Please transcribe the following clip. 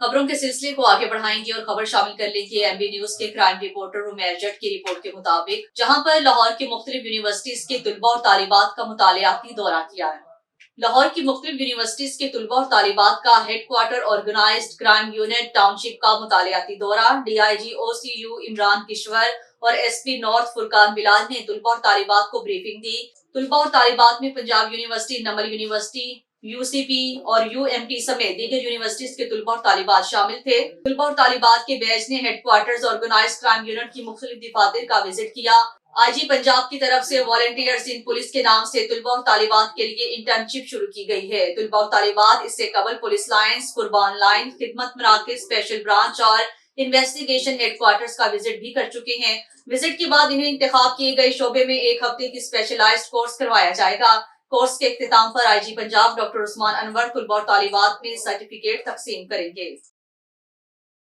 खबरों के सिलसिले को आगे बढ़ाएंगे और खबर शामिल कर लेंगे एमबी न्यूज के क्राइम रिपोर्टर उमैर जट की रिपोर्ट के मुताबिक, जहां पर लाहौर की मुख्तलिफ यूनिवर्सिटीज के तुलबा और तालिबात का मुतालियाती दौरा किया है। लाहौर की मुख्तलिफ यूनिवर्सिटीज के तुलबा और तालिबात का headquarter organised crime unit township का मुतालियाती दौरा डीआईजी ओसीयू इमरान किश्वर और एसपी नॉर्थ फुरकान बिलाल ने तुलबा और तालिबात को ब्रीफिंग दी। तुलबा और तालिबात में पंजाब यूनिवर्सिटी, नमल यूनिवर्सिटी, यूसीपी और यूएमटी समेत दीगर यूनिवर्सिटीज के तुलबा और तालिबात शामिल थे। तुलबा और तालिबात के बैच ने हेडक्वार्टर्स ऑर्गेनाइज्ड क्राइम यूनिट की मुख्तलिफ दफातर का विजिट किया। आईजी पंजाब की तरफ से वॉलंटियर्स इन पुलिस के नाम से तुलबा और तालिबात के लिए इंटर्नशिप शुरू की गई है। तुलबा और तालिबात इससे कबल पुलिस लाइन्स, कुर्बान लाइन, खिदमत मराकज, स्पेशल ब्रांच और इन्वेस्टिगेशन हेडक्वार्टर्स का विजिट भी कर चुके हैं। विजिट के बाद इन्हें इंतखाब किए गए शोबे में एक हफ्ते की स्पेशलाइज्ड कोर्स करवाया जाएगा। कोर्स के इख्तिताम पर आईजी पंजाब डॉक्टर उस्मान अनवर तुलबा और तालिबात में सर्टिफिकेट तकसीम करेंगे।